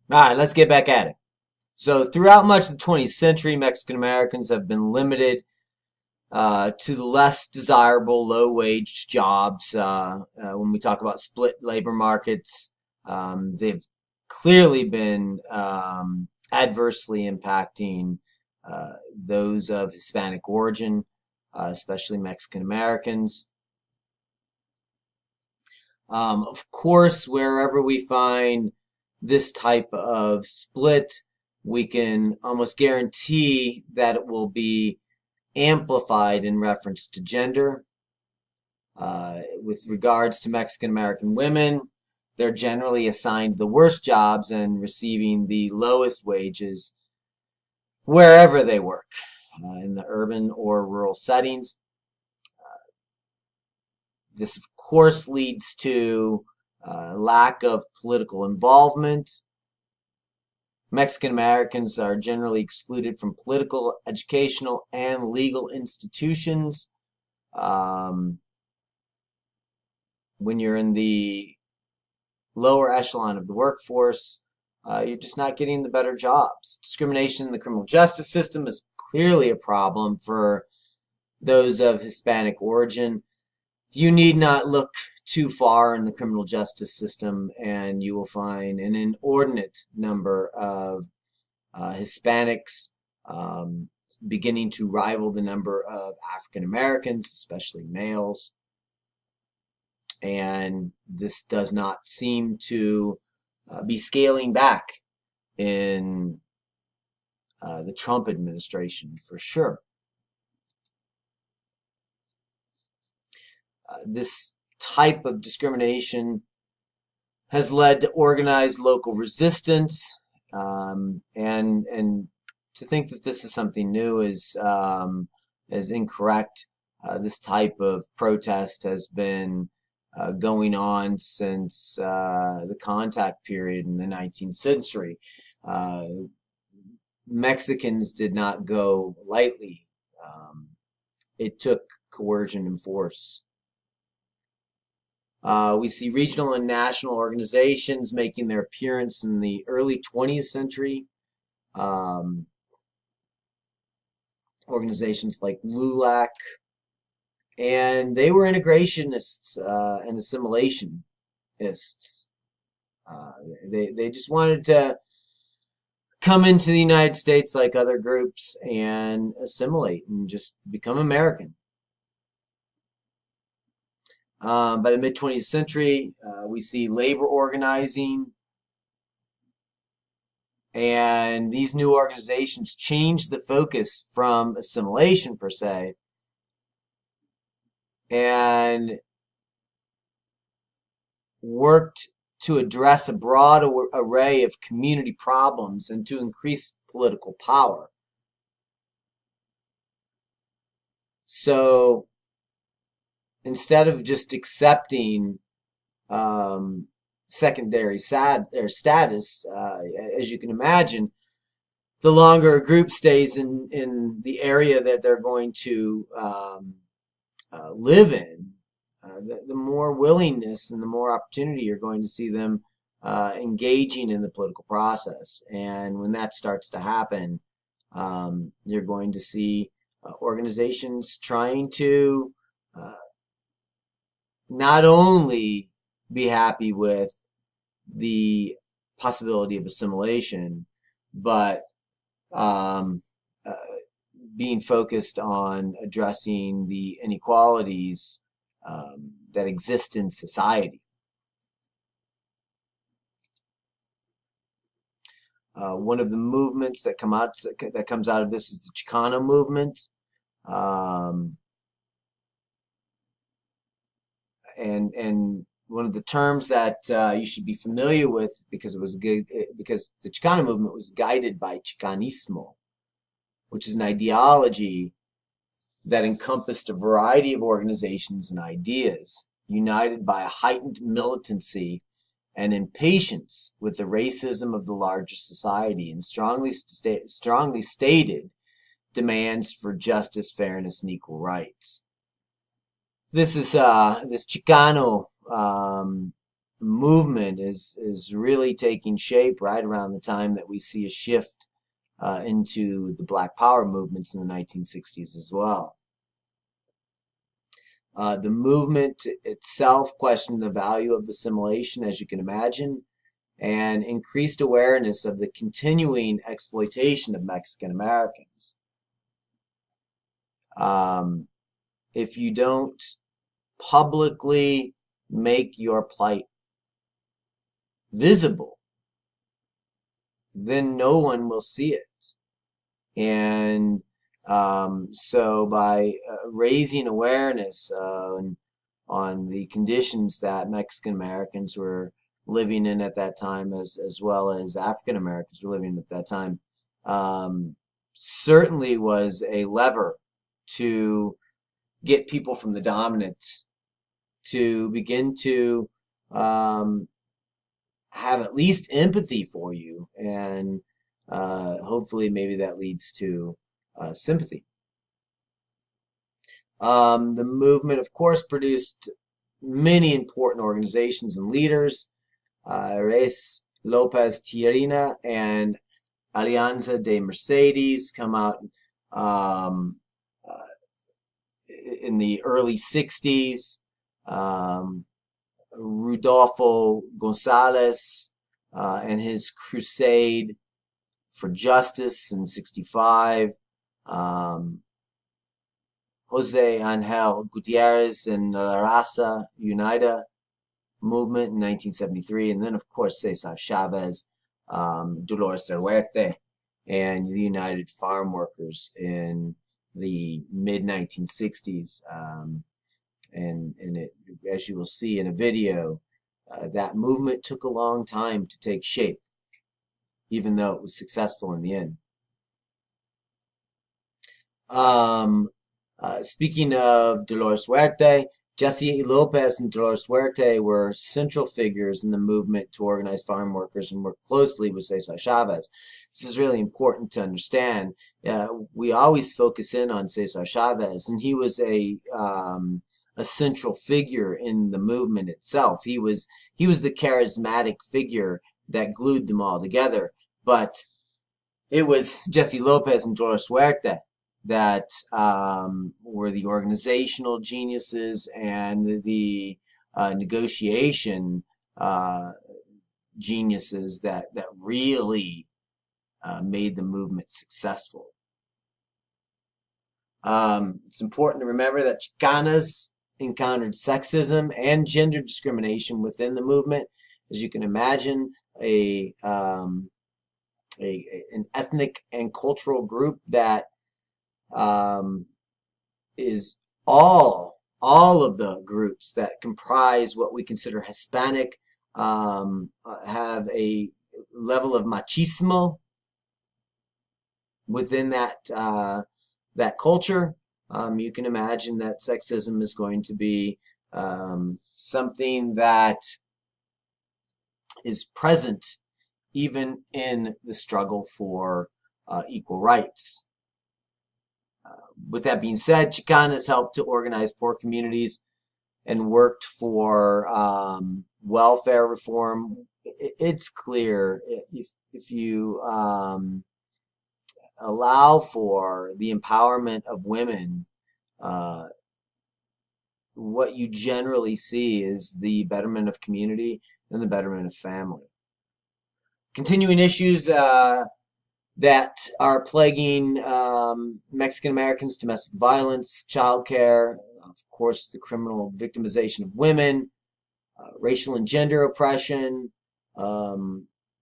All right, let's get back at it. So, throughout much of the 20th century, Mexican Americans have been limited to the less desirable low wage jobs. When we talk about split labor markets, they've clearly been adversely impacting those of Hispanic origin, especially Mexican Americans. Of course, wherever we find this type of split, we can almost guarantee that it will be amplified in reference to gender. With regards to Mexican American women, they're generally assigned the worst jobs and receiving the lowest wages wherever they work, in the urban or rural settings. This, of course, leads to lack of political involvement. Mexican Americans are generally excluded from political, educational, and legal institutions. Um, when you're in the lower echelon of the workforce, you're just not getting the better jobs. Discrimination in the criminal justice system is clearly a problem for those of Hispanic origin. You need not look too far in the criminal justice system, and you will find an inordinate number of Hispanics um, beginning to rival the number of African Americans, especially males. And this does not seem to be scaling back in the Trump administration for sure. This type of discrimination has led to organized local resistance, and to think that this is something new is incorrect. This type of protest has been going on since the contact period in the 19th century. Uh, Mexicans did not go lightly. It took coercion and force. We see regional and national organizations making their appearance in the early 20th century. Um, Organizations like LULAC, and they were integrationists and assimilationists. Uh, they just wanted to come into the United States like other groups and assimilate and just become American. By the mid 20th century, we see labor organizing, and these new organizations changed the focus from assimilation per se and worked to address a broad array of community problems and to increase political power. So instead of just accepting um, secondary status, as you can imagine, the longer a group stays in the area that they're going to live in, the more willingness and the more opportunity you're going to see them engaging in the political process. And when that starts to happen, you're going to see organizations trying to uh, not only be happy with the possibility of assimilation, but um, uh, being focused on addressing the inequalities that exist in society. One of the movements that comes out of this is the Chicano movement, um, and one of the terms that you should be familiar with because it was good because the Chicano movement was guided by Chicanismo, which is an ideology that encompassed a variety of organizations and ideas, united by a heightened militancy and impatience with the racism of the larger society, and strongly stated demands for justice, fairness, and equal rights. This Chicano movement is really taking shape right around the time that we see a shift into the Black Power movements in the 1960s as well. The movement itself questioned the value of assimilation, as you can imagine, and increased awareness of the continuing exploitation of Mexican Americans. If you don't publicly make your plight visible, then no one will see it. And so by raising awareness on the conditions that Mexican Americans were living in at that time, as well as African Americans were living at that time, certainly was a lever to get people from the dominant to begin to have at least empathy for you, and hopefully maybe that leads to sympathy. The movement, of course, produced many important organizations and leaders. Reyes Lopez Tijerina and Alianza de Mercedes come out in the early 60s. Rudolfo Gonzalez and his crusade for justice in 65. Jose Angel Gutierrez and La Raza Unida movement in 1973. And then, of course, Cesar Chavez, Dolores del Huerte, and the United Farm Workers in the mid-1960s. And it, as you will see in a video, that movement took a long time to take shape, even though it was successful in the end. Speaking of Dolores Huerte, Jesse Lopez and Dolores Huerte were central figures in the movement to organize farm workers and work closely with Cesar Chavez. This is really important to understand. We always focus in on Cesar Chavez, and he was a central figure in the movement itself. He was the charismatic figure that glued them all together. But it was Jesse Lopez and Dolores Huerte that were the organizational geniuses and the negotiation geniuses that really made the movement successful. It's important to remember that Chicanas encountered sexism and gender discrimination within the movement. As you can imagine, an ethnic and cultural group that is all of the groups that comprise what we consider Hispanic have a level of machismo within that culture. You can imagine that sexism is going to be something that is present even in the struggle for equal rights. With that being said, Chicanas helped to organize poor communities and worked for welfare reform. It's clear if you allow for the empowerment of women, what you generally see is the betterment of community and the betterment of family. Continuing issues that are plaguing Mexican Americans: domestic violence, childcare, of course, the criminal victimization of women, racial and gender oppression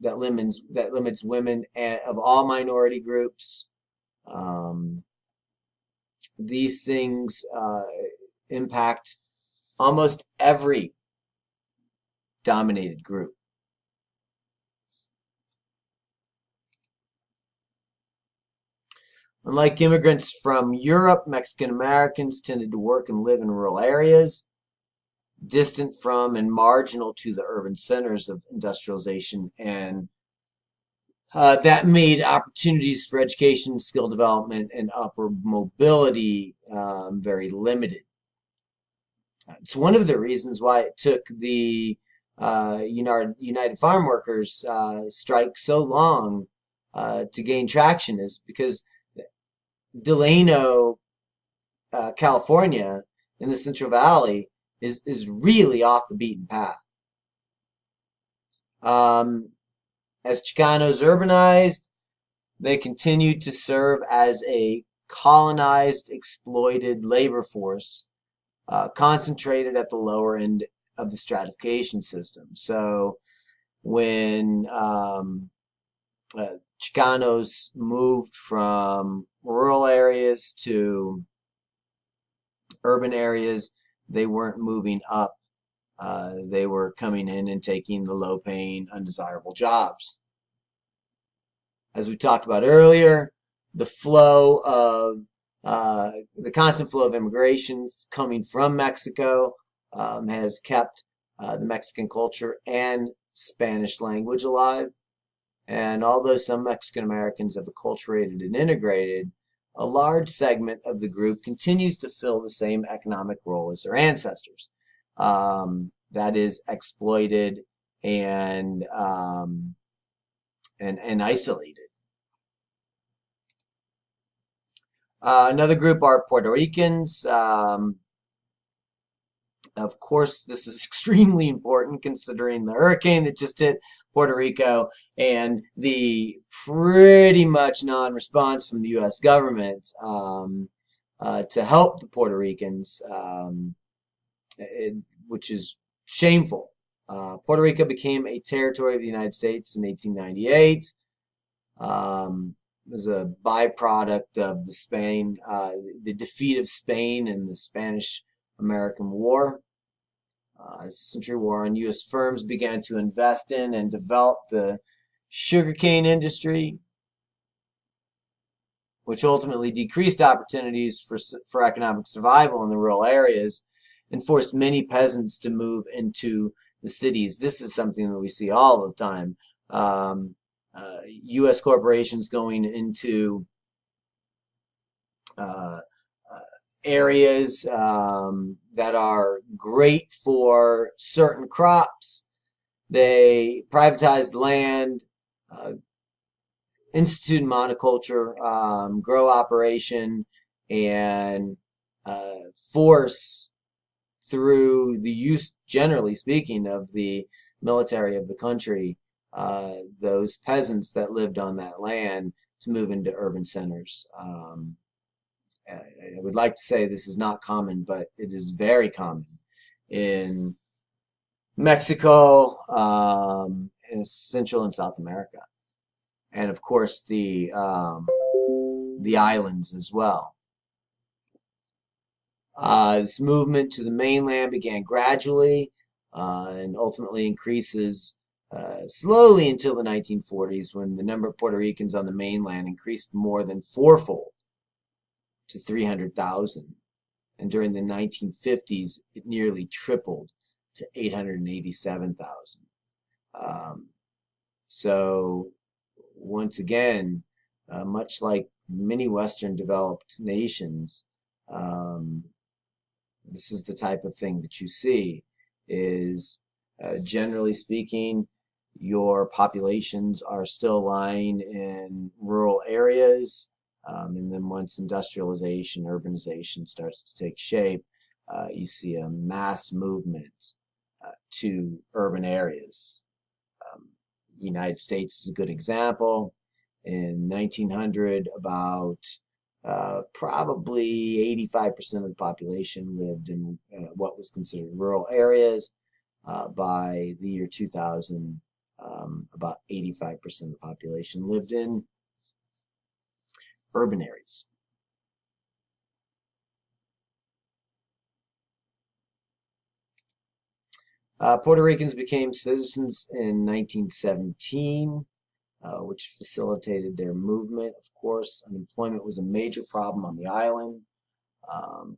that limits women of all minority groups. These things impact almost every dominated group. Unlike immigrants from Europe, Mexican Americans tended to work and live in rural areas, distant from and marginal to the urban centers of industrialization, and that made opportunities for education, skill development, and upward mobility very limited. It's one of the reasons why it took the United Farm Workers strike so long to gain traction is because Delano, California, in the Central Valley, is really off the beaten path. As Chicanos urbanized, they continued to serve as a colonized, exploited labor force concentrated at the lower end of the stratification system. So when Chicanos moved from rural areas to urban areas, they weren't moving up. They were coming in and taking the low-paying, undesirable jobs. As we talked about earlier, the constant flow of immigration coming from Mexico has kept the Mexican culture and Spanish language alive. And although some Mexican Americans have acculturated and integrated, a large segment of the group continues to fill the same economic role as their ancestors. That is exploited and isolated. Another group are Puerto Ricans. Of course, this is extremely important considering the hurricane that just hit Puerto Rico and the pretty much non-response from the U.S. government to help the Puerto Ricans, which is shameful. Puerto Rico became a territory of the United States in 1898. It was a byproduct of the defeat of Spain in the Spanish-American War. As the Century wore on, U.S. firms began to invest in and develop the sugarcane industry, which ultimately decreased opportunities for economic survival in the rural areas and forced many peasants to move into the cities. This is something that we see all the time. U.S. corporations going into areas that are great for certain crops. They privatized land, institute monoculture, grow operation, and force through the use, generally speaking, of the military of the country, those peasants that lived on that land to move into urban centers. I would like to say this is not common, but it is very common in Mexico, in Central and South America, and of course the islands as well. This movement to the mainland began gradually and ultimately increases slowly until the 1940s, when the number of Puerto Ricans on the mainland increased more than fourfold to 300,000. And during the 1950s, it nearly tripled to 887,000. So once again, much like many Western developed nations, this is the type of thing that you see is, generally speaking, your populations are still lying in rural areas. And then once industrialization, urbanization starts to take shape, you see a mass movement to urban areas. United States is a good example. In 1900, about probably 85% of the population lived in what was considered rural areas. By the year 2000, about 85% of the population lived in urban areas. Puerto Ricans became citizens in 1917, which facilitated their movement. Of course, unemployment was a major problem on the island.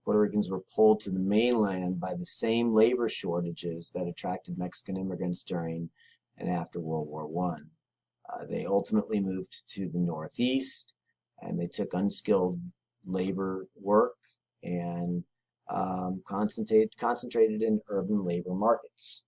Puerto Ricans were pulled to the mainland by the same labor shortages that attracted Mexican immigrants during and after World War I. They ultimately moved to the Northeast, and they took unskilled labor work and concentrated in urban labor markets.